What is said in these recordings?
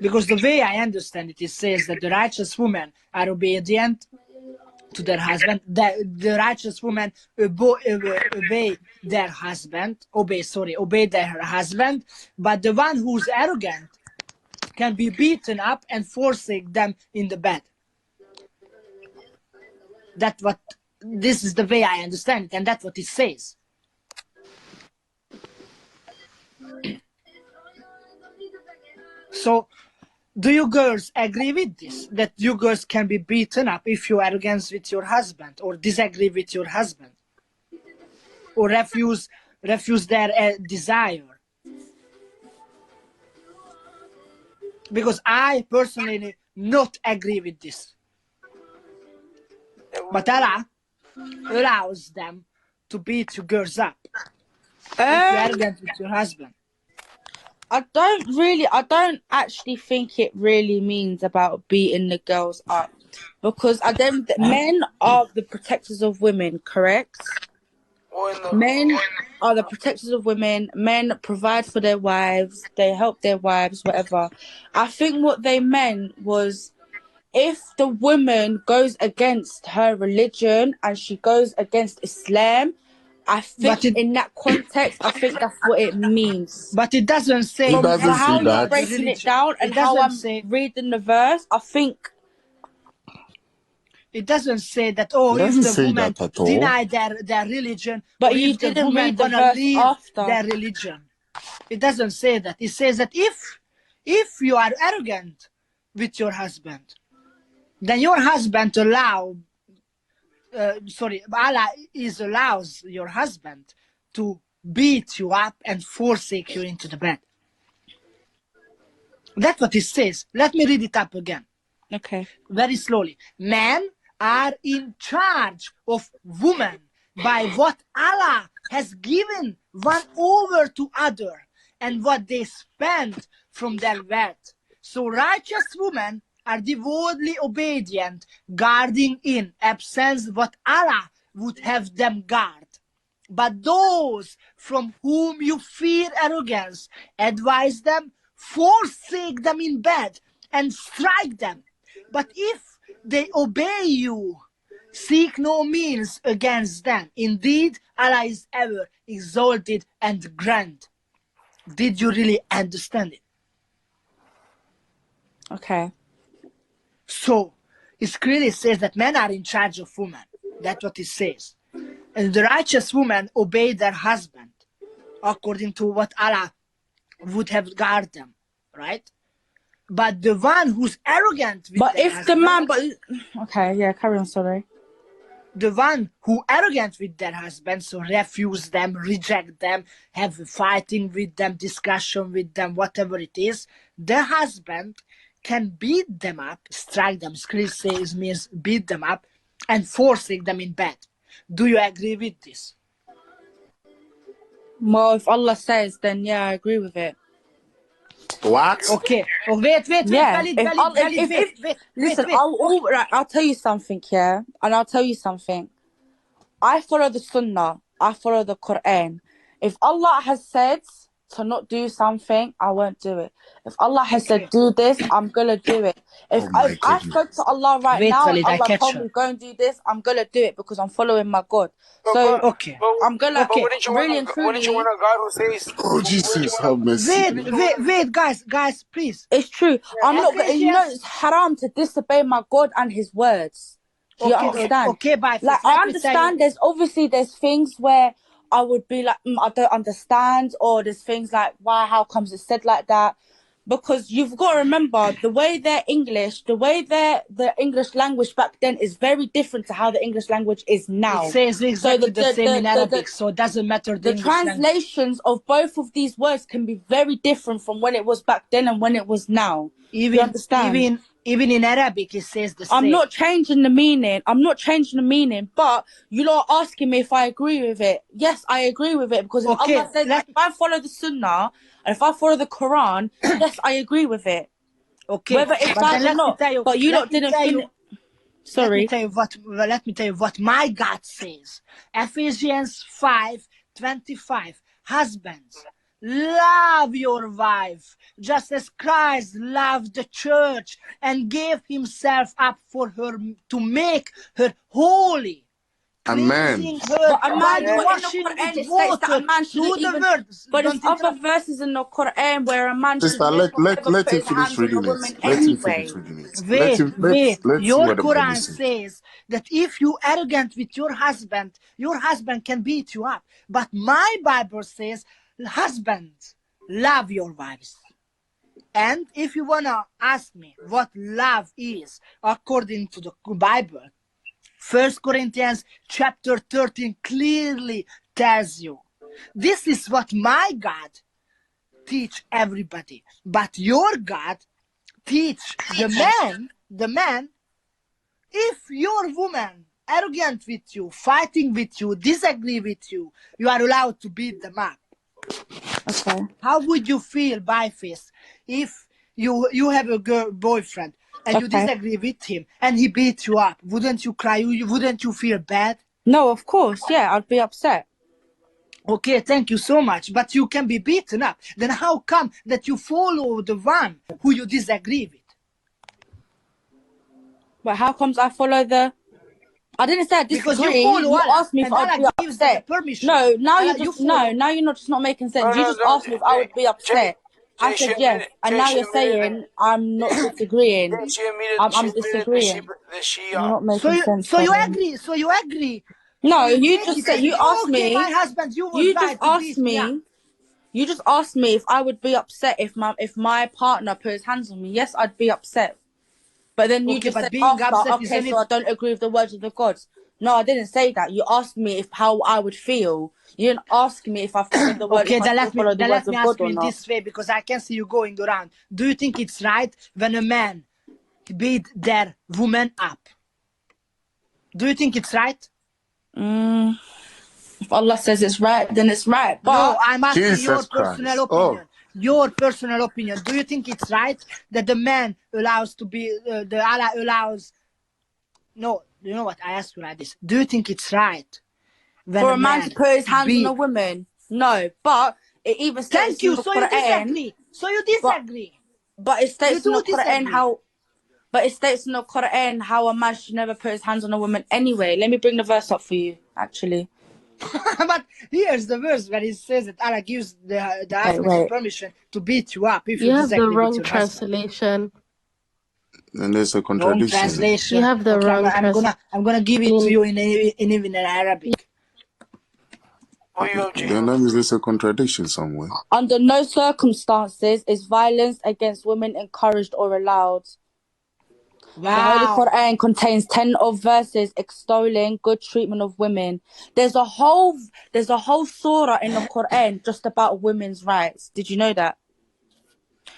Because the way I understand it, it says that the righteous women are obedient to their husband. The righteous women obey their husband. Obey their husband. But the one who's arrogant can be beaten up and forsake them in the bed. This is the way I understand it, and that's what it says. So, do you girls agree with this? That you girls can be beaten up if you are against with your husband, or disagree with your husband, or refuse their desire? Because I personally not agree with this. But Allah allows them to beat you girls up if you're arrogant with your husband. I don't actually think it really means about beating the girls up, because men are the protectors of women, correct? Men are the protectors of women. Men provide for their wives. They help their wives, whatever. I think what they meant was, if the woman goes against her religion and she goes against Islam, I think in that context, I think that's what it means. But it doesn't say. It doesn't how say you're that. breaking it down and how I'm reading the verse, I think it doesn't say that. Oh, if the woman deny their religion, but or you if the didn't woman read the gonna verse leave after their religion. It doesn't say that. It says that if you are arrogant with your husband, then your husband Allah allows your husband to beat you up and forsake you into the bed. That's what it says. Let me read it up again. Okay. Very slowly. Men are in charge of women by what Allah has given one over to other and what they spend from their wealth. So righteous women are devotedly obedient, guarding in absence what Allah would have them guard. But those from whom you fear arrogance, advise them, forsake them in bed, and strike them. But if they obey you, seek no means against them. Indeed, Allah is ever exalted and grand. Did you really understand it? Okay. So, it clearly says that men are in charge of women. That's what it says. And the righteous women obey their husband according to what Allah would have guarded them, right? But the one who's arrogant with their husband, okay, yeah, carry on, sorry. The one who arrogant with their husband, so refuse them, reject them, have fighting with them, discussion with them, whatever it is, the husband can beat them up, strike them, scripture says means beat them up, and forsake them in bed. Do you agree with this? Well, if Allah says, then yeah, I agree with it. What? Okay. Oh, wait. Yeah. Wait. Listen, I'll tell you something, yeah? And I'll tell you something. I follow the Sunnah. I follow the Quran. If Allah has said to not do something, I won't do it. If Allah has said do this, I'm gonna do it. If I spoke to Allah now and Allah told me go and do this, I'm gonna do it because I'm following my God. So I'm gonna really and truly. Oh Jesus, have mercy. Wait, guys, please. It's true. I'm not gonna. You know, it's haram to disobey my God and His words. Do you understand? Okay, but like I understand. There's things where I would be like, I don't understand, or there's things like, why, how comes it said like that? Because you've got to remember the way the English language back then is very different to how the English language is now. It says exactly the same in Arabic, so it doesn't matter. The translations of both of these words can be very different from when it was back then and when it was now. You understand? Even in Arabic, it says the same. I'm not changing the meaning. But you're not asking me if I agree with it. Yes, I agree with it because if Allah says, if I follow the Sunnah and if I follow the Quran, yes, I agree with it. Okay, whether it's bad or not. But you lot didn't finish. Sorry. Let me tell you what my God says. Ephesians 5:25. Husbands, love your wife, just as Christ loved the church and gave himself up for her to make her holy, Amen. cleansing her But a by man, but in the washing Quran with it states that a water man through shouldn't the even. word. But there's Don't other interrupt. verses in the Quran where a man should Sister, never ever let put him his finish hands on a reading it. woman Let him finish anyway. reading it. Wait. Let's see Your what the Bible Quran says. says that if you arrogant with your husband can beat you up. But my Bible says, husbands, love your wives. And if you wanna ask me what love is according to the Bible, 1 Corinthians chapter 13 clearly tells you, this is what my God teach everybody. But your God teach the man, if your woman arrogant with you, fighting with you, disagree with you, you are allowed to beat them up. Okay. How would you feel, Byface, if you have a boyfriend and you disagree with him and he beats you up? Wouldn't you cry? Wouldn't you feel bad? No, of course, yeah, I'd be upset. Okay, thank you so much. But you can be beaten up. Then how come that you follow the one who you disagree with? But how comes I follow the? I didn't say I disagree. Because you follow You Allah, asked me if and I'd Allah be gives the upset. permission. No, now Allah, you just no. Now you're not just not making sense. You just asked me if I would be upset. I said yes, and now you're saying I'm not disagreeing. I'm disagreeing. You're not making sense. So you agree. No, So you you take just it said as you it. asked Okay, me. my husband, you was You just right to asked beat me up. me. You just asked me if I would be upset if my partner put his hands on me. Yes, I'd be upset. But then you just said being after, upset, okay, isn't so I don't agree with the words of the gods. No, I didn't say that. You asked me if how I would feel. You didn't ask me if I follow the word, Okay, if I still follow the words let me of ask God you or in not. this way, because I can see you going around. Do you think it's right when a man beat their woman up? Do you think it's right? If Allah says it's right, then it's right. But no, I'm asking Jesus your Christ. personal opinion. Your personal opinion. Do you think it's right that the man allows to be the Allah allows? No, you know what? I ask you like this. Do you think it's right when for a man to put his hands on a woman, no. But it even states Thank you. in the So Quran. you disagree. But it states in the Quran disagree. how. But it states in the Quran how a man should never put his hands on a woman anyway. Let me bring the verse up for you, actually. But here's the verse where it says that Allah gives the husband the permission to beat you up if you have disagree the wrong with your translation. And there's a Wrong contradiction. translation. You have the okay, wrong translation. I'm gonna give it to you in even in Arabic. Then that means there's a contradiction somewhere. Under no circumstances is violence against women encouraged or allowed. Wow. The Holy Quran contains 10 of verses extolling good treatment of women. There's a whole surah in the Quran just about women's rights. Did you know that?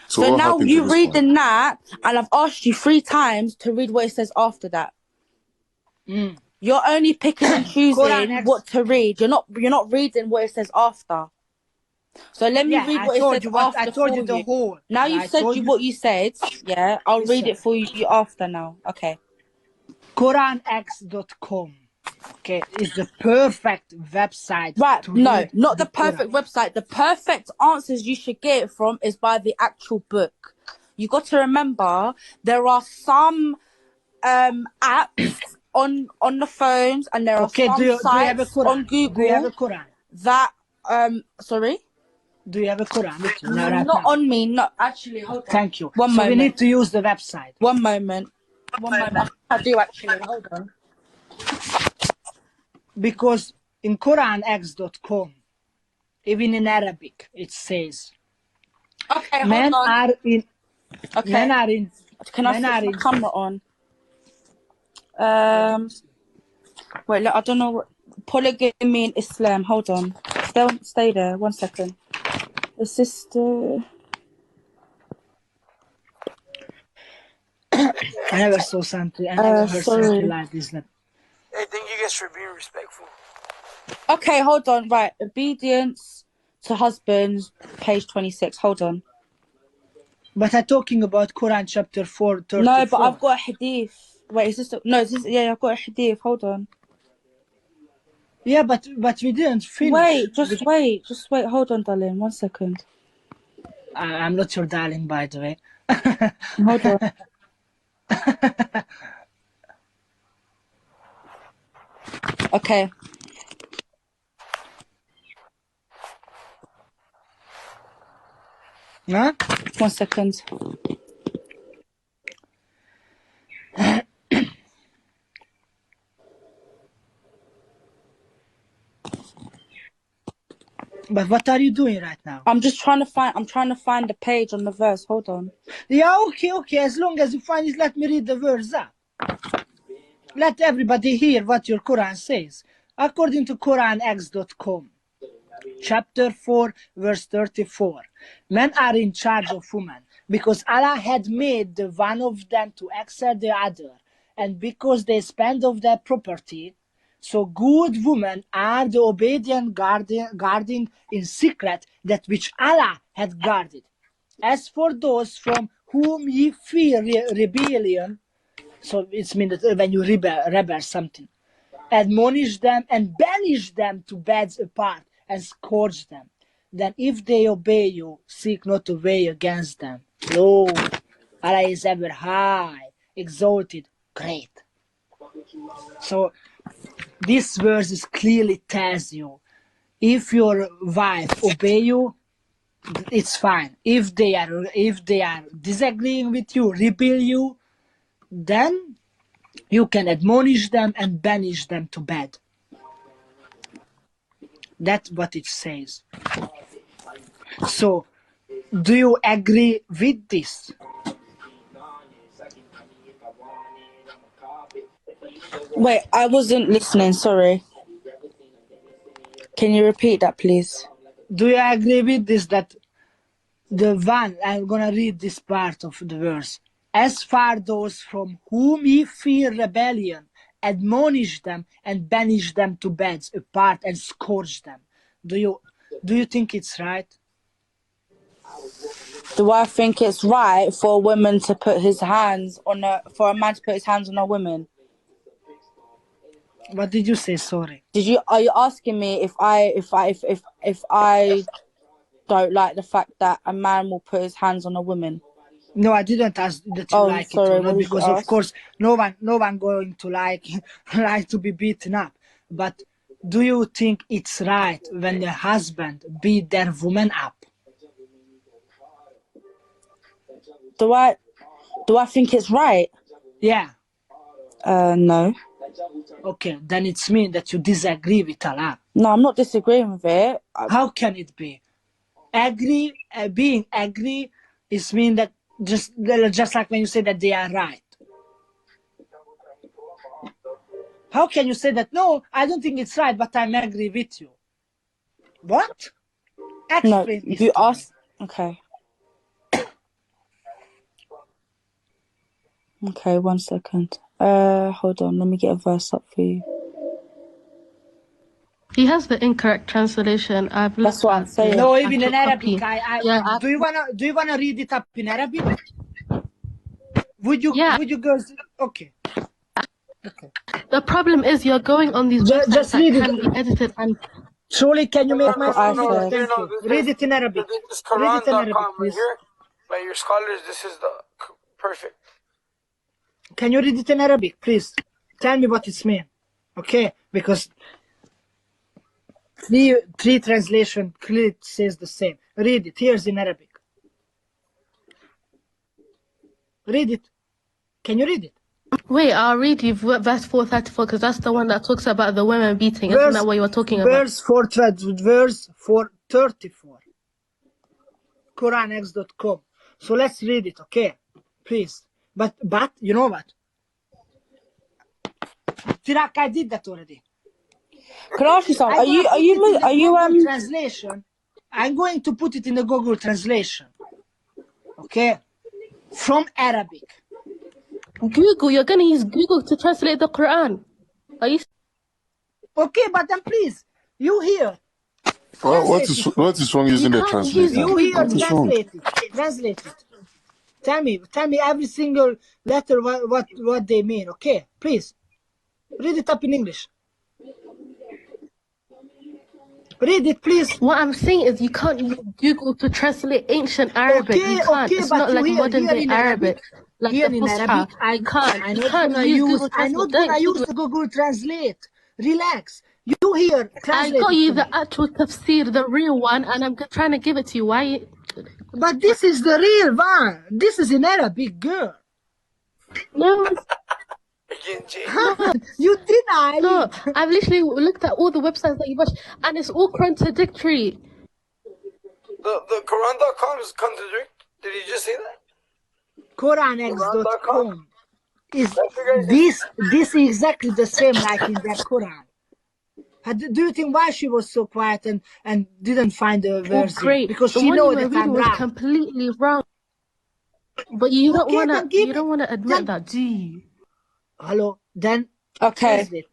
So now you reading that, and I've asked you 3 times to read what it says after that. You're only picking and choosing what to read. You're not reading what it says after. So let me read what it says after I told you for the you. whole. Now you've said what you said. Yeah, I'll read it for you after now. Okay. QuranX.com. Okay, it's the perfect website. Right, to no, read not the perfect website. The perfect answers you should get it from is by the actual book. You got to remember there are some apps on the phones, and there are some sites on Google. Do you have a Quran? That sorry? Do you have a Quran with you? No, Not now. on me. No, actually, hold on. Thank you. One moment. We need to use the website. One moment. I do actually. Hold on. Because in QuranX.com, even in Arabic, it says, okay, men hold on. are in. Okay. Men are in. Can I switch my camera on? Wait, look, I don't know what polygamy in Islam. Hold on. Stay there. 1 second. The sister. I never saw something. I never heard something like this. Hey, thank you guys for being respectful. Okay, hold on. Right, obedience to husbands, page 26. Hold on. But I'm talking about Quran chapter 4:34. No, but I've got a hadith. Wait, is this? No, this. Yeah, I've got a hadith. Hold on. Yeah, but we didn't finish. Wait, just wait. Hold on, darling. 1 second. I'm not your darling, by the way. Hold on. Okay. Huh? 1 second. But what are you doing right now? I'm trying to find the page on the verse. Hold on. Yeah, okay. As long as you find it, let me read the verse up. Let everybody hear what your Quran says. According to QuranX.com, chapter 4, verse 34, men are in charge of women because Allah had made the one of them to excel the other, and because they spend of their property. So good women are the obedient guarding in secret that which Allah had guarded. As for those from whom ye fear rebellion, so it's mean that when you rebel something, admonish them and banish them to beds apart and scourge them. Then if they obey you, seek not to weigh against them. Lo, Allah is ever high, exalted, great. So this verse is clearly tells you, if your wife obey you, it's fine. If they are disagreeing with you, rebel you, then you can admonish them and banish them to bed. That's what it says. So, do you agree with this? Wait, I wasn't listening. Sorry. Can you repeat that, please? Do you agree with this, that the one, I'm gonna read this part of the verse. As far those from whom ye fear rebellion, admonish them and banish them to beds apart and scourge them. Do you think it's right? Do I think it's right for a woman to put his hands on for a man to put his hands on a woman? What did you say? Sorry. Are you asking me if I don't like the fact that a man will put his hands on a woman? No, I didn't ask that you Oh, like sorry, it or what not, did you because of ask? course no one going to like to be beaten up. But do you think it's right when the husband beat their woman up? Do I think it's right? Yeah. No. Okay, then it's mean that you disagree with Allah. No, I'm not disagreeing with it. How can it be? Being agree is mean that just like when you say that they are right. How can you say that? No, I don't think it's right, but I'm agree with you. What? Explain No, this you to asked. me. Okay. Okay, 1 second. Hold on. Let me get a verse up for you. He has the incorrect translation. I've looked That's what I'm at the saying. No, even in actual Arabic. copy. Yeah, Do you wanna read it up in Arabic? Would yeah. you girls? Okay. The problem is you're going on these websites Just that read can it. be edited and Surely, can you make That's my what I screen bigger? said. Thank you. Read it in Arabic. This is Read it in Arabic, Quran.com right please. here. By your scholars, this is the perfect. Can you read it in Arabic, please? Tell me what it's mean. Okay, because three translation clearly says the same. Read it. Here's in Arabic. Read it. Can you read it? wait, I'll read you verse 434 because that's the one that talks about the women beating. Isn't that what you were talking about? Verse 434. QuranX.com. So let's read it, okay? Please. But you know what? Tirak, I did that already. Can I ask you something? Are you translation? I'm going to put it in the Google translation. Okay? From Arabic. Google. You're gonna use Google to translate the Quran. Are you? Okay, but then please, you here. Well, what is wrong using the can't use translator? You here, What is wrong? translate it. Tell me every single letter what they mean, okay? Please. Read it up in English. Read it, please. What I'm saying is you can't use Google to translate ancient Arabic. Okay, You can't. okay, It's but not you like modern here day in Arabic, like here the in Fusha. Arabic, You can't. I'm You not can't gonna use use Google Translate. the Google Translate. Relax. You here, I translate got it you to the me. actual tafsir, the real one, and I'm trying to give it to you. Why? But this is the real one. This is in Arabic, girl. No, no, You deny no. it. I've literally looked at all the websites that you watch, and it's all contradictory. The Quran.com is contradictory. Did he just say that? Quranx.com is this is exactly the same like in their Quran. Do you think why she was so quiet and didn't find the Oh, verse yet? great. Because The she one you know were that I'm reading was right. completely wrong. But you don't Okay, wanna then give me. admit Then, that, do you? hello. Then Okay. translate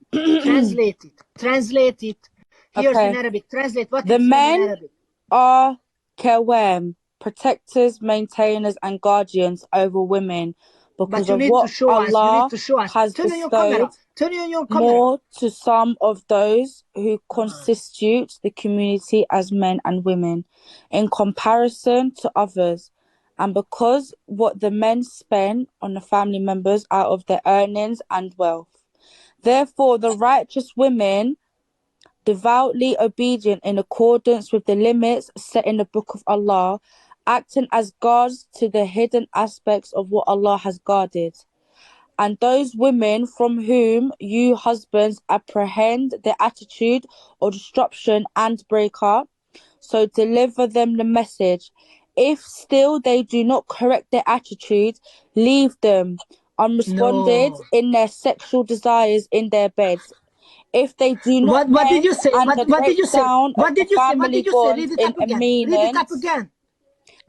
it. Translate it. Here's in Okay. Arabic. Translate what The it's saying in men Arabic. are kewem, protectors, maintainers, and guardians over women But because you of need to what show us. You need Allah to show us. has Turn on your camera. bestowed Turn on your camera. more to some of those who constitute the community as men and women in comparison to others, and because what the men spend on the family members out of their earnings and wealth. Therefore, the righteous women, devoutly obedient in accordance with the limits set in the Book of Allah, acting as guards to the hidden aspects of what Allah has guarded. And those women from whom you husbands apprehend their attitude or disruption and break up, so deliver them the message. If still they do not correct their attitude, leave them unresponded No. in their sexual desires in their beds. If they do not What did mend you say? and the What did you say? breakdown of What the did you say? What family did you say? bonds Read it in up a again. Read it up meanant, again.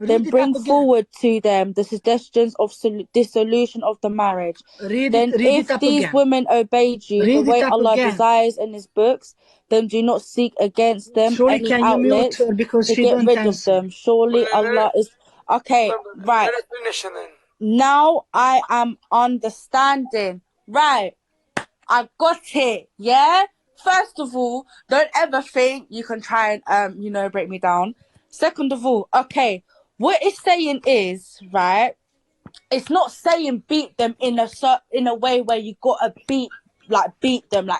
then Read it bring up again. forward to them the suggestions of dissolution of the marriage. Then Read it if up these again. women obeyed you the Read it way up Allah again. desires in his books, then do not seek against them Surely any can you mute outlets her because to she get don't rid of answer. them. Surely Allah is... Okay, right. Let us finish and then. Now I am understanding. Right. I got it. Yeah? First of all, don't ever think you can try and break me down. Second of all, okay, what it's saying is, right, it's not saying beat them in a way where you gotta beat them,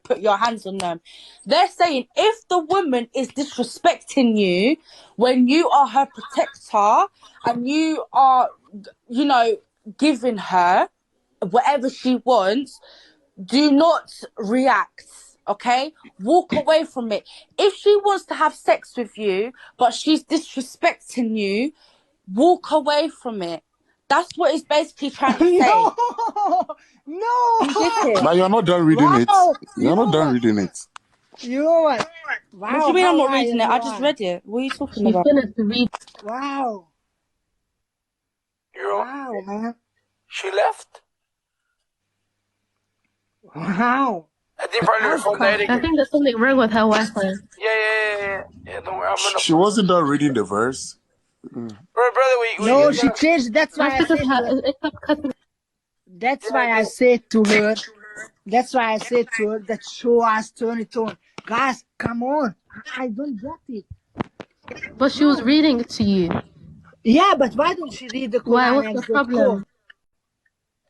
put your hands on them. They're saying if the woman is disrespecting you when you are her protector and you are, giving her whatever she wants, do not react. Okay, walk away from it. If she wants to have sex with you but she's disrespecting you, walk away from it. That's what it's basically trying to say. No, no. You get it? Now you're not done reading it. Wow. You're not done reading it. You know what? What do Wow, you mean I'm how not reading liars it? you I just are. read it. What are you talking She about? finished the read. Wow. Wow, man. She left? Wow. I think probably her phone died I again. think there's something wrong with her Wi-Fi. Yeah, don't worry. I'm gonna. She wasn't done reading the verse. Brother, No, she changed. That's why I That's because said to her. it kept cutting. That's why I said to her. That's why I said to her that show us turn it on. Guys, come on. I don't get it. But she was reading it to you. Yeah, but why don't she read the Why? What's the Coranex.com? problem?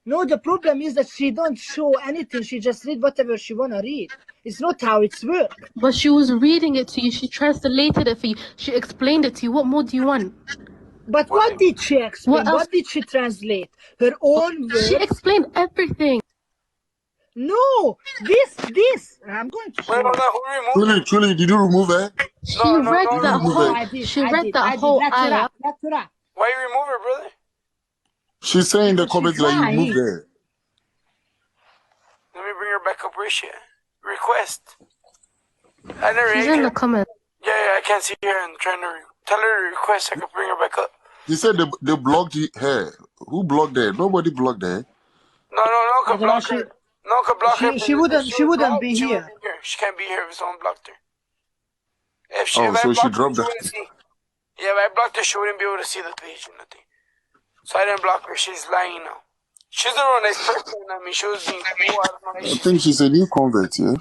No, the problem is that she don't show anything. She just read whatever she wanna read. It's not how it's work. But she was reading it to you. She translated it for you. She explained it to you. What more do you want? But what did she explain? What else? What did she translate? Her own words? She explained everything. No, this. I'm going to show Wait, you. who removed it? Truly, did you remove her? She read no, that remove whole. it. She read that I did. whole Let her ayah. up. Let her up. Why you remove her, brother? She's saying in the Because she's comments that you lying. moved her. Let me bring her back up, Risha. Request. I never She's in the comments. Yeah, I can't see her. I'm trying to tell her to request. I can bring her back up. You said they blocked her. Who blocked her? Nobody blocked her. No, can block her. No, can block her. She wouldn't be here. She can't be here if someone blocked her. If Oh, I so she blocked her, dropped she that. wouldn't see. Yeah, if I blocked her, she wouldn't be able to see the page or nothing. So I didn't block her. She's lying now. She's a real nice person. I mean, she was being cool. I think she's a new convert, yeah?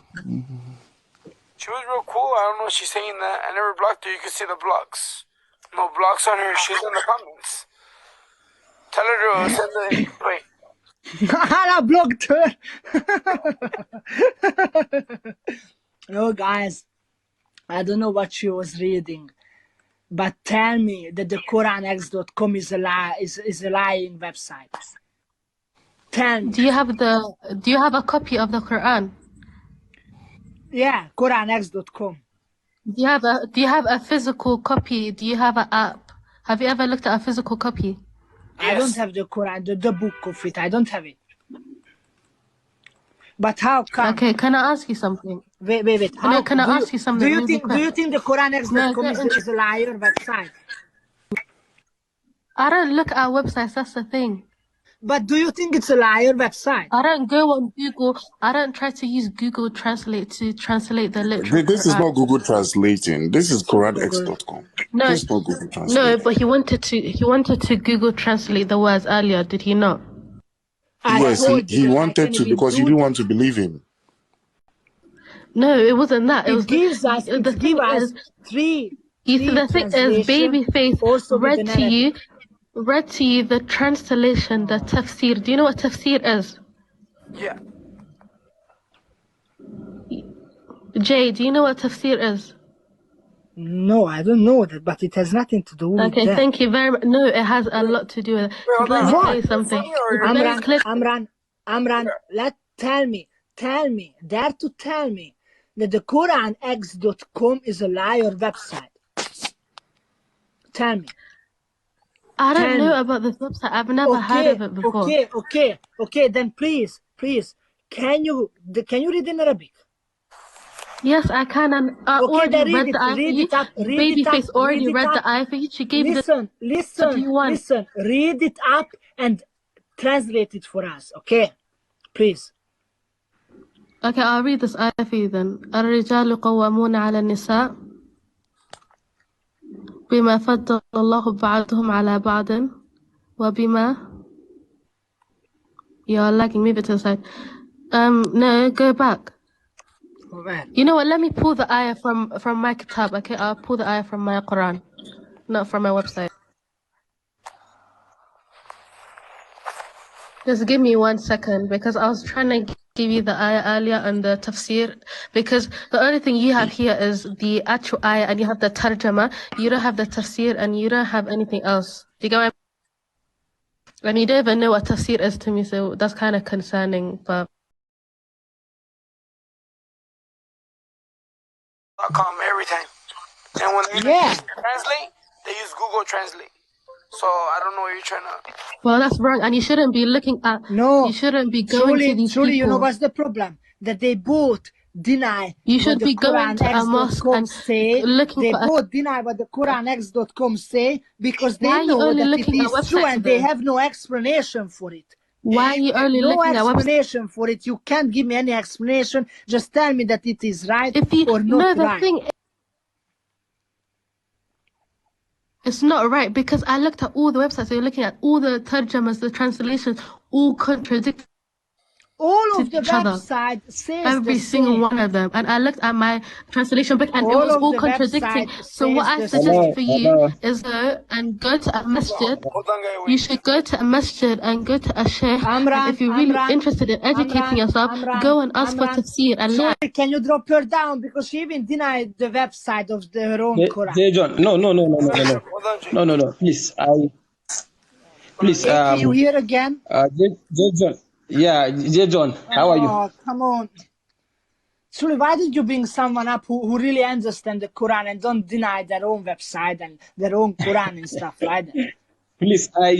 She She was real cool. I don't know. She's saying that I never blocked her. You can see the blocks. No blocks on her. She's in the comments. Tell her to send the wait. I blocked her. No, guys, I don't know what she was reading, but tell me that the QuranX.com is a lie. Is a lying website. Tell me. Do you have a copy of the Quran? Yeah, QuranX.com. Do you have a physical copy? Do you have an app? Have you ever looked at a physical copy? I don't have the Quran, the book of it. I don't have it. But how come? Okay, can I ask you something? Wait. No, can I ask you something? Do you think the QuranX.com is a liar website? I don't look at websites. That's the thing. But do you think it's a liar website? I don't go on Google. I don't try to use Google Translate to translate the literal This is Quran. not Google Translating. This is QuranX.com. No, This is not Google Translating. no, but he wanted to Google Translate the words earlier. Did he not? Yes, he wanted to because you didn't want to believe him. No, it wasn't that. It gives us three. The thing is, Babyface read to you the translation, the tafsir. Do you know what tafsir is? Yeah. Jay, do you know what tafsir is? No, I don't know that, but it has nothing to do with that. Okay, thank you very much. No, it has a lot to do with it. Let me tell you something. Amran, tell me that the QuranX.com is a liar website. Tell me. I don't know about this website. I've never heard of it before. Okay. Then please, can you read in Arabic? Yes, I can. And I already read the ayah for you. Babyface already read the ayah for you. She gave you the... Listen. Read it up and translate it for us, okay? Please. Okay, I'll read this ayah for you then. الرجال قوامون على النساء بما فضل الله بعضهم على بعض وبما... You're lagging. Move it to the side. No, go back. You know what? Let me pull the ayah from my kitab. Okay, I'll pull the ayah from my Quran, not from my website. Just give me 1 second because I was trying to give you the ayah earlier on the tafsir, because the only thing you have here is the actual ayah and you have the tarjama. You don't have the tafsir and you don't have anything else. Do you get what And you don't even know what tafsir is to me, so that's kind of concerning. But every time. And when they translate, they use Google Translate. So I don't know what you're trying to... Well, that's wrong, and you shouldn't be looking at... No. You shouldn't be going to these people. You know what's the problem? That they both deny you should be going to a mosque and looking they both deny what the QuranX.com say because they know that it is true and they have no explanation for it. Why are you only looking at websites? No explanation for it. You can't give me any explanation. Just tell me that it is right or not right. It's not right because I looked at all the websites. So you're looking at all the tarjamas, the translations, all contradict. All of the website says every single one of them, and I looked at my translation book, and it was all contradicting. So what I suggest for you is go to a masjid. You should go to a masjid and go to a sheikh. And if you're really interested in educating yourself, go and ask for tafsir and learn. Can you drop her down because she even denied the website of her own Quran? John, no. Please. Can you hear again? John. Yeah, John, how are you? Oh, come on. Surely, why did you bring someone up who really understands the Quran and don't deny their own website and their own Quran and stuff like that? Please, why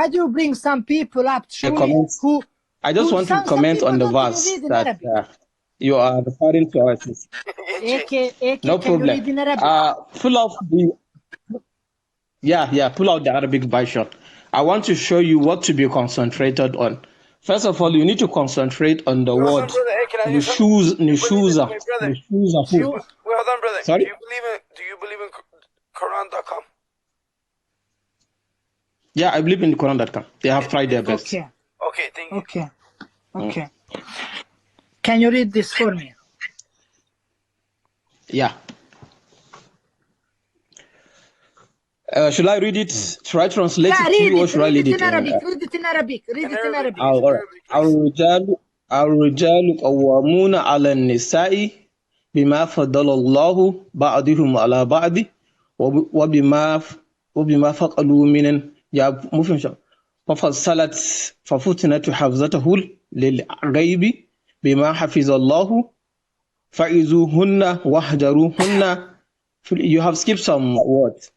do you bring some people up, who... I just want to comment on the verse that you are referring to our sister. No problem. Pull out the Arabic version. I want to show you what to be concentrated on. First of all, you need to concentrate on the word nushuza. Wait, hold on, brother. Sorry? Do you believe in Quran.com? Yeah, I believe in Quran.com. They have tried their best. Okay, thank you. Okay. Can you read this for me? Yeah. Should I read it? Should I translate Yeah, it to read you, or it. should I Read read it it in Arabic. Read it in Arabic. Read In it in Arabic, Arabic. please. In all right. Arabic, please. الرجال قوامون على النساء بما فضل الله بعضهم على بعض وبما فقدوا من ففصلت ففتنة حفظته للغيب بما حفظ الله فإذوهن واهجروهن. You have skipped some words.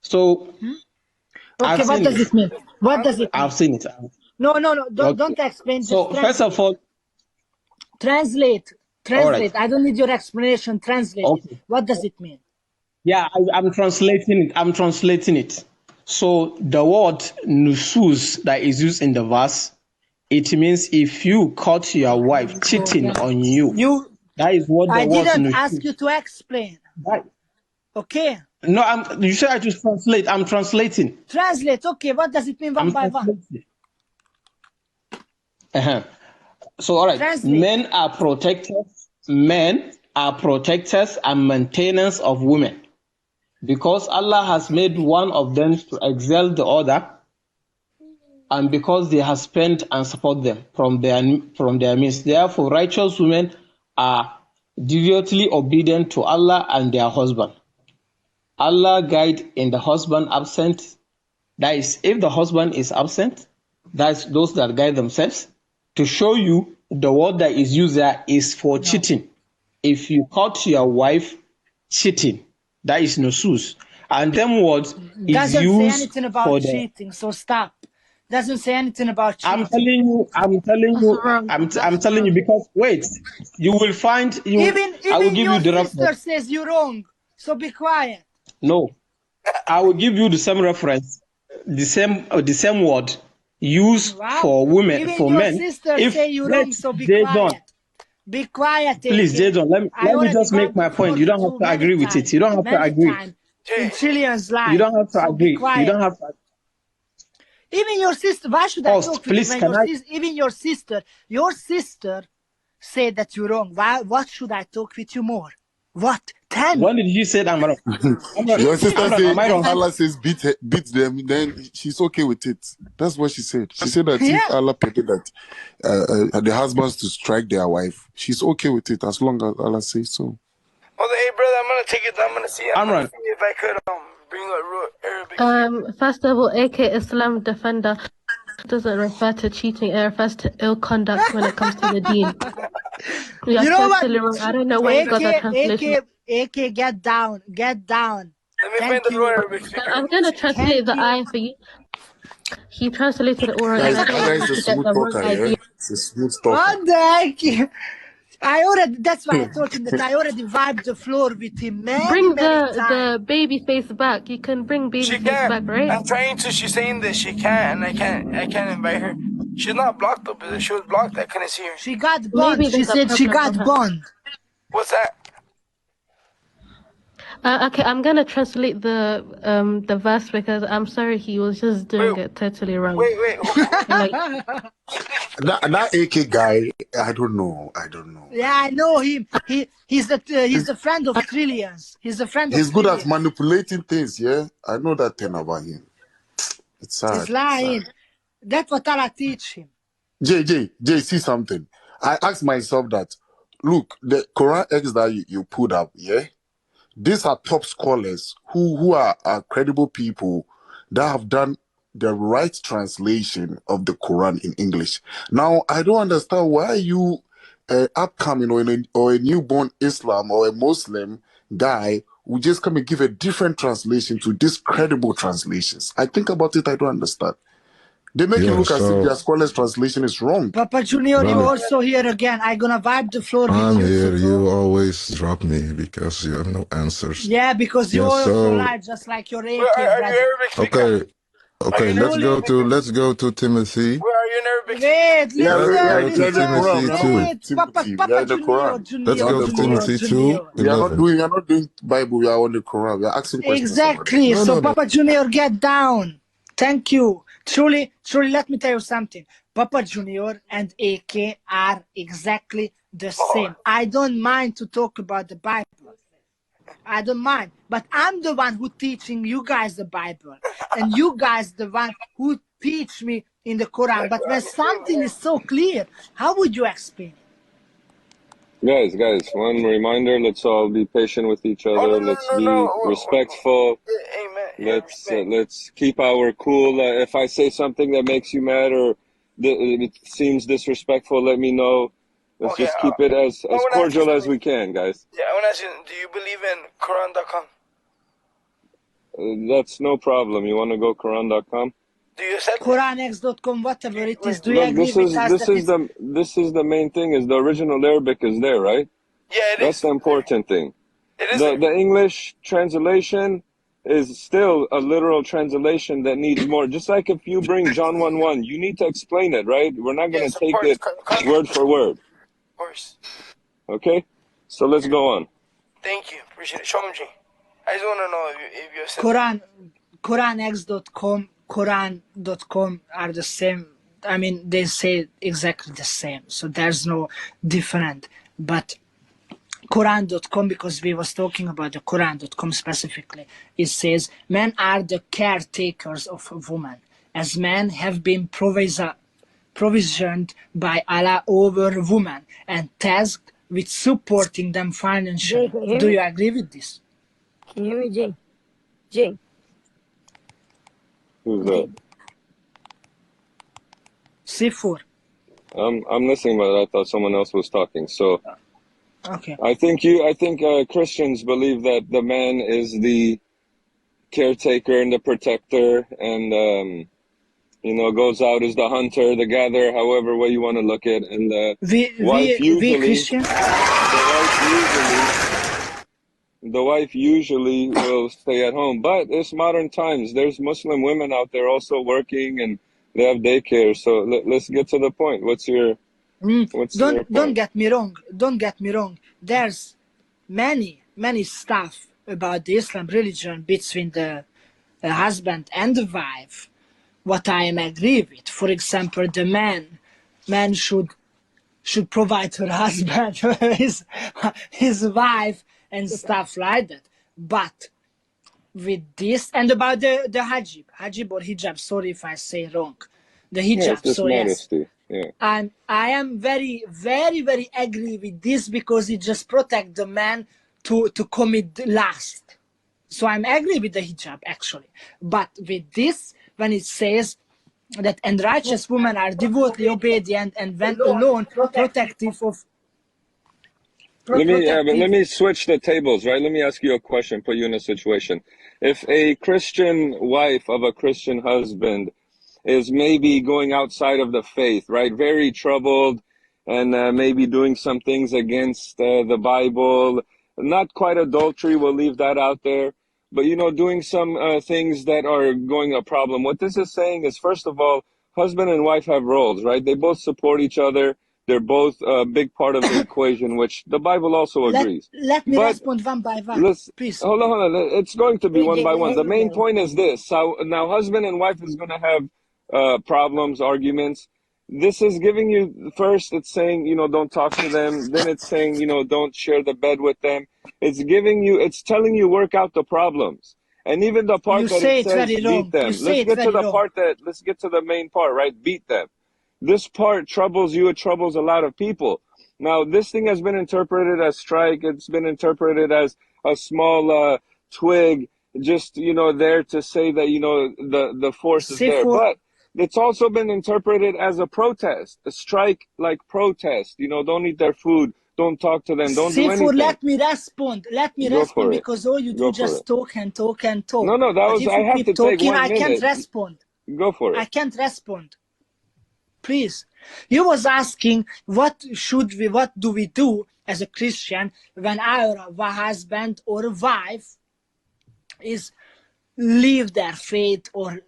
So Okay, what does it mean? What does it mean? I've seen it. No. Okay. Don't explain. Just So first of all, translate. all right. I don't need your explanation. Translate it. Okay. What does it mean? Yeah, I'm translating it. So the word nusus that is used in the verse, it means if you caught your wife cheating on you, that is what the I word didn't nusus. ask you to explain. Right. Okay. No, you said I just translate. I'm translating. Translate. Okay, what does it mean one by one? So all right, Translate. men are protectors and maintainers of women, because Allah has made one of them to excel the other, and because they have spent and support them from their means. Therefore, righteous women are devotedly obedient to Allah and their husband. Allah guide in the husband absent. That is, if the husband is absent, that's those that guide themselves. To show you, the word that is used there is for cheating. If you caught your wife cheating, that is nusus. And them words is Doesn't used say anything about for cheating, so stop. Doesn't say anything about cheating. I'm telling you because wait, you will find I will give your you the sister reference. says you're wrong, so be quiet. No, I will give you the same reference, the same word used for women, Even for your men. sister say you're wrong, so be Jadon, quiet. Be quiet, please, AK. Jadon, let me just make my point. You don't have to agree with it. You don't have to agree. In Trillian's life. You don't have to so agree. Be quiet. You don't have to. Even your sister. Why should I talk to please, you when even your sister said that you're wrong? Why? What should I talk with you more? What? Tell me. When did you say that I'm wrong? Your sister said Allah says beat them, then she's okay with it. That's what she said. She said that if Allah permitted that the husbands to strike their wife, she's okay with it as long as Allah says so. Well, hey, brother, I'm gonna take it. I'm gonna see if I could bring a Arabic. First of all, AK Islam defender doesn't refer to cheating. It refers to ill conduct when it comes to the deen. You know what? I don't know where you got that translation. AK, get down. Let me find the Arabic speaker. I'm gonna translate the ayah for you. He translated it already. Guys, it's a smooth talker, yeah? It's a smooth talker. What the heck? That's why I told him that I already vibed the floor with him Bring the baby face back. You can bring baby face back, right? I'm trying to. She's saying that she can't, and I can't invite her. She's not blocked though, but if she was blocked, I couldn't see her. She got banned. She said she got banned. What's that? Okay, I'm gonna translate the verse because I'm sorry he was just doing it totally wrong. Wait. That AK guy, I don't know. Yeah, I know him. He's the friend of Trillians. He's a friend of He's good Trillians. at manipulating things, yeah? I know that thing about him. It's sad. He's lying. That's what Allah teach him. Jay, see something. I asked myself that, look, the Quran X that you put up, yeah? These are top scholars who are credible people that have done the right translation of the Quran in English. Now, I don't understand why you upcoming or a newborn Islam or a Muslim guy will just come and give a different translation to these credible translations. I think about it, I don't understand. They make it look as if their scholars' translation is wrong. Papa Junior, you also here again. I'm gonna vibe the floor with you. I'm here. You always drop me because you have no answers. Yeah, because you also lie just like your AK brother. Okay. Let's go to Timothy. Where are you in Arabic? Wait, let's go to Timothy 2. Papa Junior. Let's go to Timothy 2. We are not doing Bible. We are on the Quran. We are asking questions. Exactly. So Papa Junior, get down. Thank you. Truly, let me tell you something. Papa Junior and AK are exactly the same. I don't mind to talk about the Bible. I don't mind. But I'm the one who teaching you guys the Bible. And you guys the one who teach me in the Quran. But when something is so clear, how would you explain it? Guys, one reminder, let's all be patient with each other. Let's be respectful. Amen. Let's keep our cool. If I say something that makes you mad or it seems disrespectful, let me know. Let's just keep it as cordial as we can, guys. Yeah, I want to ask you, do you believe in Quran.com? That's no problem. You want to go Quran.com? Do you accept QuranX.com, whatever it is. Do you Look, agree with us this is the main thing. Is the original Arabic is there, right? Yeah, it That's is. the important thing. It is. The English translation is still a literal translation that needs more. Just like if you bring John 1:1, you need to explain it, right? We're not going to take it word for word. Of course. Okay? So let's go on. Thank you. Appreciate it. Show me, G. I just want to know if you accept QuranX.com, Quran.com are the same. I mean, they say exactly the same. So there's no different. But Quran.com, because we was talking about the Quran.com specifically, it says, men are the caretakers of a woman, as men have been provisioned by Allah over women and tasked with supporting them financially. Do you agree with this? Can you hear me, Jay? Jay. Who's that? Sifur. I'm listening, but I thought someone else was talking. So Okay. I think Christians believe that the man is the caretaker and the protector, and goes out as the hunter, the gatherer, however way you want to look at it, and the wife usually will stay at home. But it's modern times. There's Muslim women out there also working, and they have daycare. So let's get to the point. What's your point? Don't get me wrong. Don't get me wrong. There's many stuff about the Islam religion between the husband and the wife. What I am agree with. For example, the man should provide her husband, his wife, and stuff like that. But with this, and about the hijab or hijab, sorry if I say wrong, the hijab. It's so modesty. Yes, yeah. and I am very, very, very agree with this because it just protect the man to commit lust. So I'm agree with the hijab actually, but with this, when it says that and righteous women are devotedly obedient and when alone protective of. Let me switch the tables, right? Let me ask you a question, put you in a situation. If a Christian wife of a Christian husband is maybe going outside of the faith, right? Very troubled and maybe doing some things against the Bible, not quite adultery, we'll leave that out there, but, doing some things that are going a problem. What this is saying is, first of all, husband and wife have roles, right? They both support each other. They're both a big part of the equation, which the Bible also agrees. Let me respond one by one, please. Hold on. It's going to be one by one. The main point is this. So now husband and wife is going to have problems, arguments. This is giving you, first it's saying, don't talk to them. Then it's saying, don't share the bed with them. It's telling you work out the problems. And even the part that it says beat them. Let's get to the main part, right? Beat them. This part troubles you. It troubles a lot of people. Now, this thing has been interpreted as strike. It's been interpreted as a small twig, just, there to say that, the force is there. But it's also been interpreted as a protest, a strike like protest. Don't eat their food. Don't talk to them. Don't do anything. Let me respond because all you do just talk and talk and talk. No, I have to take 1 minute. I can't respond. Go for it. I can't respond. Please. You was asking what do we do as a Christian when our husband or wife is leave their faith or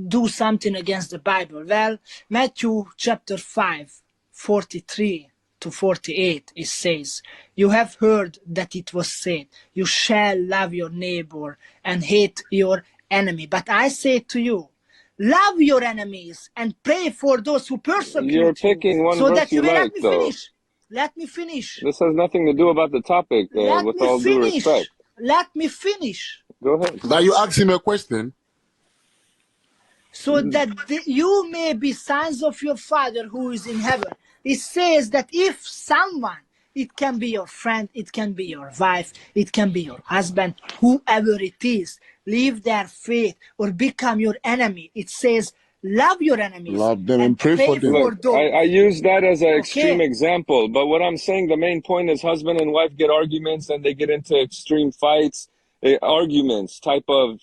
do something against the Bible. Well, Matthew chapter 5, 43 to 48, it says, you have heard that it was said, you shall love your neighbor and hate your enemy. But I say to you, love your enemies and pray for those who persecute You're picking one so verse that you you may like, let me though. finish. Let me finish. This has nothing to do about the topic, Let with me all due finish. respect. Let me finish. Go ahead. Now you ask him a question. So that you may be sons of your Father who is in heaven. It says that if someone, it can be your friend, it can be your wife, it can be your husband, whoever it is, leave their faith or become your enemy. It says, love your enemies Love them and pray for them. Look, those. I use that as an extreme Okay. example, but what I'm saying, the main point is husband and wife get arguments and they get into extreme fights, arguments, type of,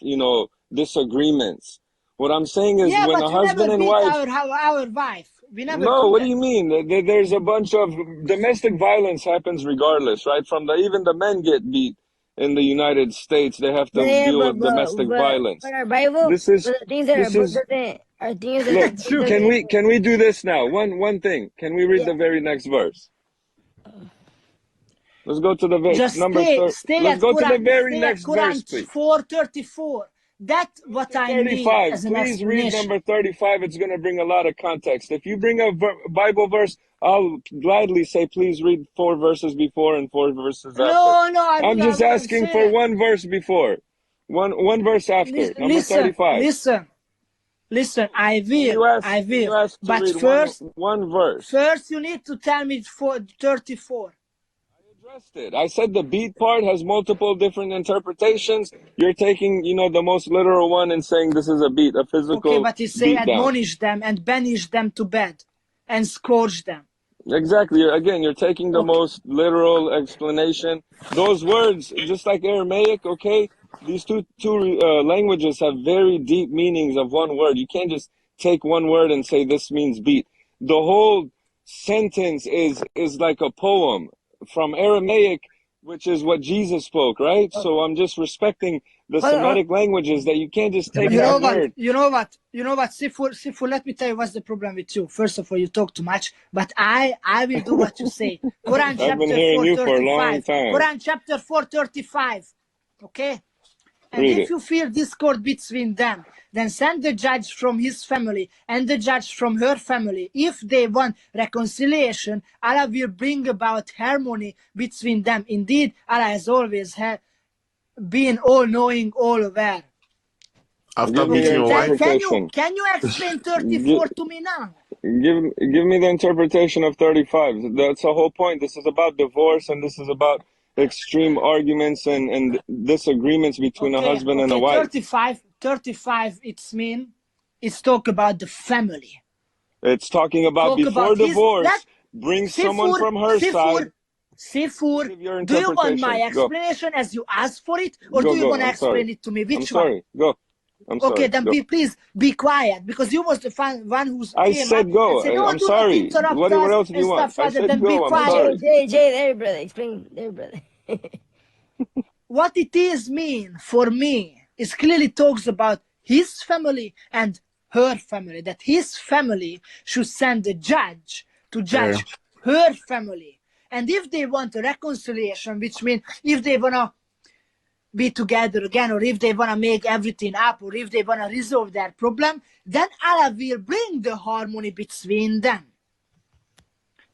disagreements. What I'm saying is Yeah, when but a we never husband and beat wife... our wife. We never No, do what that. do you mean? There's a bunch of domestic violence happens regardless, right? Even the men get beat in the United States. They have to Yeah, deal with domestic violence. but our Bible, This is but the things that this our book is doesn't, our things that look. our book doesn't. Can we do this now? One thing. Can we read Yeah. the very next verse? Let's go to the Just number. stay Let's at go to the Quran. very Stay at next verse, Quran please. 4:34. That's what I need 35. as an Please read explanation. number 35. It's going to bring a lot of context. If you bring a Bible verse, I'll gladly say, please read 4 verses before and 4 verses after. No, I'm just asking for saying. 1 verse before, one verse after. Number 35. Listen. I You will. asked to But read first, one verse. First, you need to tell me 34. Addressed it. I said the beat part has multiple different interpretations. You're taking, the most literal one and saying this is a beat, a physical Okay, but you say beat down. admonish them and banish them to bed and scourge them. Exactly. Again, you're taking the most literal explanation. Those words, just like Aramaic, okay? These two languages have very deep meanings of one word. You can't just take one word and say this means beat. The whole sentence is like a poem from Aramaic, which is what Jesus spoke, right? So I'm just respecting the Semitic languages that you can't just take that word. You know what, Sifu, let me tell you what's the problem with you. First of all, you talk too much, but I will do what you say. Quran I've been hearing you for a long time. Quran chapter 4:35. Okay? And Read if it. you feel discord between them, then send the judge from his family and the judge from her family. If they want reconciliation, Allah will bring about harmony between them. Indeed, Allah has always been all-knowing, all-aware. After Give me beating your your wife? interpretation. Can you explain 34 to me now? Give me the interpretation of 35. That's the whole point. This is about divorce and this is about extreme arguments and disagreements between a husband and a wife. 35 it's talk about the family. It's talking about before divorce, bring someone from her side. Sifur, do you want my explanation as you asked for it, or do you want to explain it to me? Which one? Go. I'm sorry. Okay, then please be quiet, because you was the one who's I said go. and said, no, I'm do sorry. not interrupt What us else do you want? stuff, I said then go. be I'm quiet. sorry. Jay, there, brother. Explain, there, brother. What it is mean for me is clearly talks about his family and her family, that his family should send a judge to judge her family. And if they want a reconciliation, which means if they want to be together again, or if they want to make everything up, or if they want to resolve their problem, then Allah will bring the harmony between them.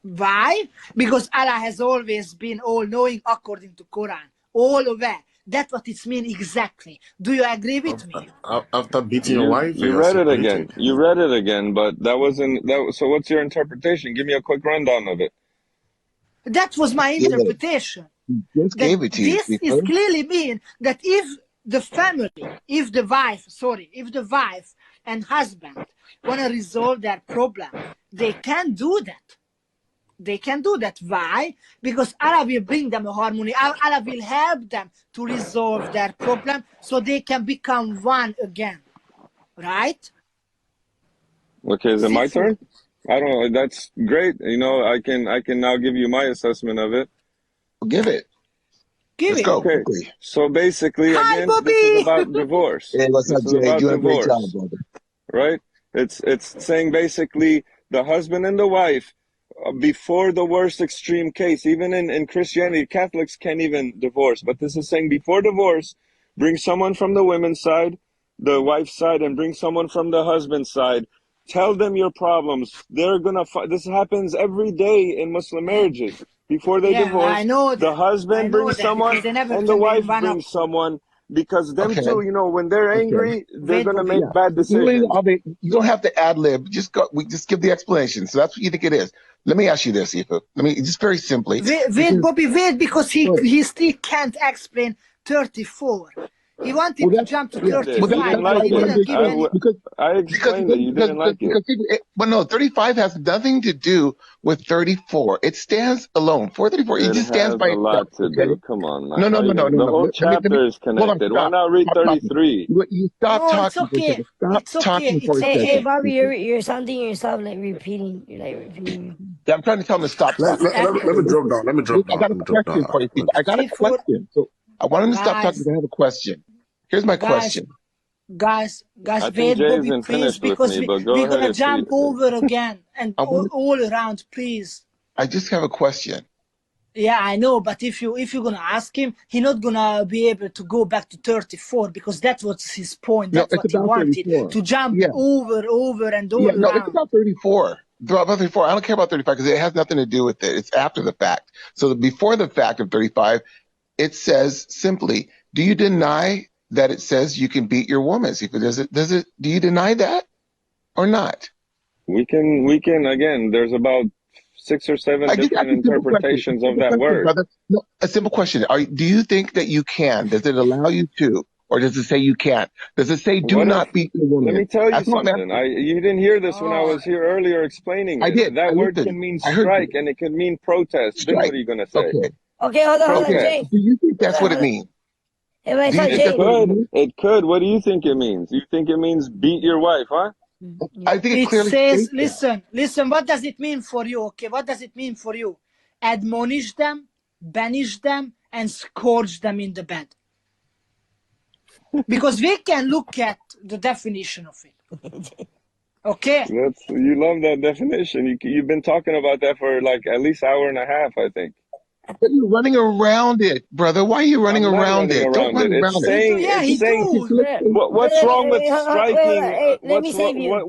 Why? Because Allah has always been all-knowing according to Quran, all aware. That's what it means exactly. Do you agree with me? After beating your wife? You read it again. You read it again, but that wasn't... So what's your interpretation? Give me a quick rundown of it. That was my interpretation. Just gave it to you. This is clearly mean that if the family, if the wife and husband want to resolve their problem, they can do that. They can do that. Why? Because Allah will bring them a harmony. Allah will help them to resolve their problem so they can become one again. Right? Okay, is it my turn? I don't know. That's great. I can now give you my assessment of it. Give it. Let's go. Okay. So basically, again, this is about divorce. Hey, what's up, Jay? You doing a great job, brother. Right? It's saying basically the husband and the wife, before the worst extreme case, even in Christianity, Catholics can't even divorce. But this is saying before divorce, bring someone from the women's side, the wife's side, and bring someone from the husband's side Tell them your problems. They're gonna. This happens every day in Muslim marriages. Before they divorce, I know the that. husband brings someone They never and the tell me wife one brings of someone, because them Okay. two, when they're angry, they're Wait, gonna Bobby. make bad But really, decisions. you don't have to ad lib. Just go. We just give the explanation. So that's what you think it is. Let me ask you this, Ifa. Let me just very simply. Wait, Bobby, wait, because he still can't explain 34. He wanted to jump to You 35, didn't but like he didn't it. give any. I explained it. You didn't like it. Well, no, 35 has nothing to do with 34. It stands alone. 434, it It just stands has by a lot itself. to Okay. do. Come on, No. The whole Let me chapter is hold on. connected. Why Stop. not read Stop talking. 33? You stop No, it's talking for a okay. second. Stop It's okay. talking for a It's second. Hey, okay. Bobby, you're sounding yourself like repeating. You're like repeating. Yeah, I'm trying to tell him to stop Let, talking. let, let, let me drop down. Let me drop I down. got a Let me drop question down. for you. I got a question. So I want him to stop talking because I have a question. Here's my question. Guys, I think wait, Jay Bobby, isn't please, finished with because me, but go we're ahead gonna and see. jump over again and want- all around, please. I just have a question. Yeah, I know, but if you're gonna ask him, he's not gonna be able to go back to 34 because that's what's his point. No, That's it's what he about wanted 34. to jump Yeah. over and all Yeah, no, it's around. about 34. About 34. I don't care about 35 because it has nothing to do with it. It's after the fact. So before the fact of 35, it says simply, do you deny that it says you can beat your woman? Do you deny that or not? We can again. There's about 6 or 7 different interpretations of that word. Brother. No, a simple question. Do you think that you can? Does it allow you to? Or does it say you can't? Does it say do not beat your woman? Let me tell you something. You didn't hear this when I was here earlier explaining it. I did. That word listened. can mean I heard strike you. and it can mean protest. Then what are you going to say? Okay, hold on, Jay. Do you think that's what it means? It could. What do you think it means? You think it means beat your wife, huh? I think it clearly says, states listen, what does it mean for you? Okay, what does it mean for you? Admonish them, banish them, and scourge them in the bed. Because we can look at the definition of it. Okay. You love that definition. You've been talking about that for like at least an hour and a half, I think. But you're running around it, brother. Why are you running around it? Don't run around it. It's saying, what's wrong with striking?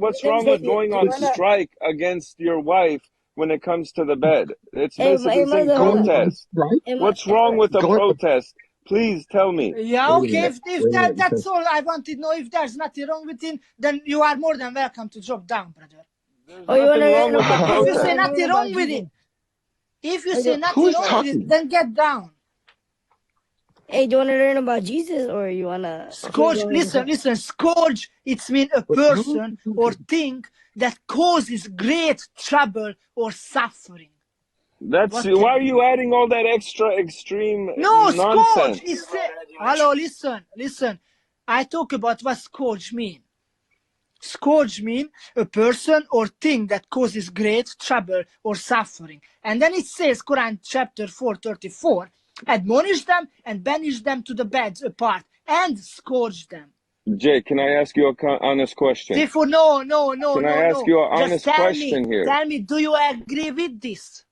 What's wrong with going on strike against your wife when it comes to the bed? It's basically saying protest. What's wrong with a protest? Please tell me. Yeah, okay. If that's all I wanted to know. If there's nothing wrong with it, then you are more than welcome to drop down, brother. Nothing wrong with the If you say protest. nothing wrong with it, then get down. Hey, do you want to learn about Jesus or you want to... Scourge, listen, scourge, it means a person or thing that causes great trouble or suffering. Why are you adding all that extra extreme Scourge nonsense? is... Hello, listen. I talk about what scourge mean. Scourge mean a person or thing that causes great trouble or suffering. And then it says, Quran chapter 4:34, admonish them and banish them to the beds apart and scourge them. Jay, can I ask you an honest question? Therefore, no. Can I ask you an honest question here? Tell me, do you agree with this?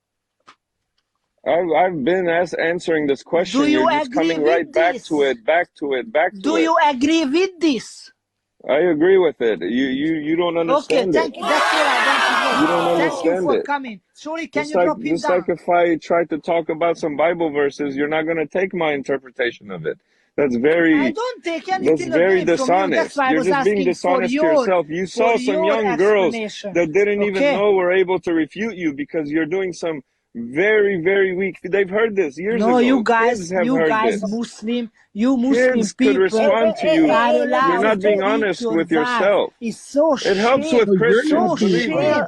I've been answering this question. Do you You're just agree coming with right back to it. Do you agree with this? I agree with it. You don't understand it. Okay, thank you. That's all I want to know. You don't understand Thank you for coming. Sorry, can you drop him down? Just like if I try to talk about some Bible verses, you're not going to take my interpretation of it. I don't take anything away from you. That's why You're I was just being asking dishonest to yourself. You saw some young girls that didn't even know were able to refute you because you're doing some very, very weak. They've heard this years ago. You guys, Kids have heard this. Muslim Kids people could respond to you. You're not being honest with yourself. It's so it helps with Christians, believe me. A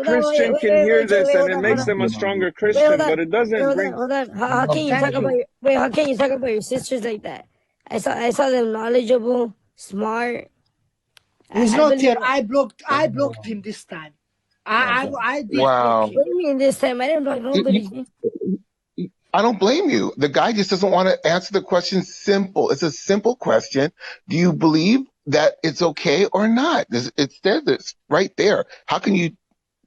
Christian can hear this and it makes them a stronger Christian, but it doesn't bring... Hold on. How can you talk about... how can you talk about your sisters like that? I saw them knowledgeable, smart. He's not here. I blocked him this time. I did block him. What do you mean this time? I didn't block nobody. I don't blame you. The guy just doesn't want to answer the question simple. It's a simple question. Do you believe that it's okay or not? It says it's right there. How can you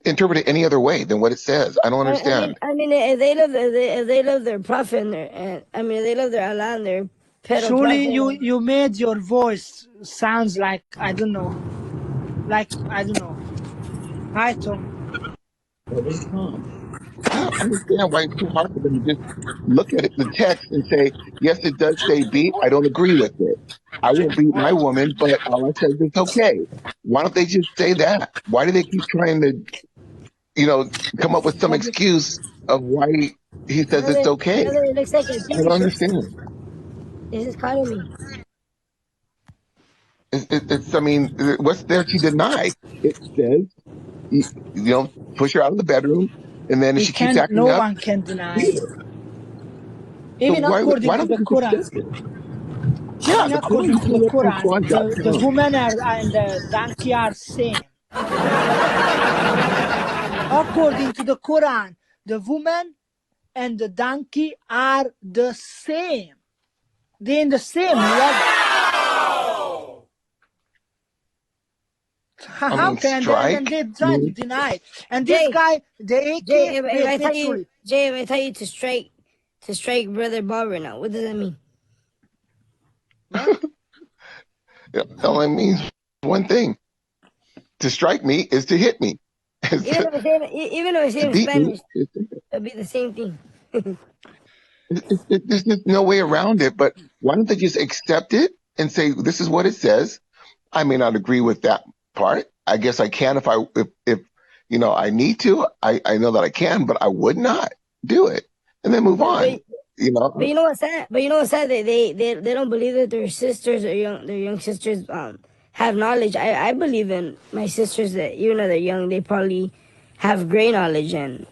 interpret it any other way than what it says? I don't understand. I mean, if they love their prophet they love their Allah and their pedo Surely prophet. you made your voice sounds like I don't know. Hi, Tom. Well, they come. I don't understand why it's so hard for them to just look at it, the text and say, yes, it does say beat. I don't agree with it. I won't beat my woman, but Allah says it's okay. Why don't they just say that? Why do they keep trying to, come up with some But excuse of why he says it's Brother, okay? brother, it looks like a I don't TV show. understand. This is calling me. I mean, what's there to deny? It says, push her out of the bedroom, and then if we she keeps can, acting no up, one can deny beat it. her. So Even according why to don't they the just Quran. accept it? Yeah, Even the Quran according to the pull up on Quran, the Quran.com. woman and the donkey are same. According to the Quran, the woman and the donkey are the same. They're in the same level. I How mean, can they? And then strike they try to means deny it. And this guy, the Jay, AK, if wait, I tell you, actually, Jay, if I tell you to strike brother Bob right now, what does that mean? what? it only means one thing. To strike me is to hit me. Even if it's To in beat me Spanish, is it'll be the same thing. there's just no way around it. But why don't they just accept it and say, this is what it says? I may not agree with that part. I guess I can if I need to. I know that I can, but I would not do it and then move But, on. but but you know what's sad? But you know what's sad? They don't believe that their sisters or their young sisters have knowledge. I believe in my sisters that even though they're young, they probably have great knowledge and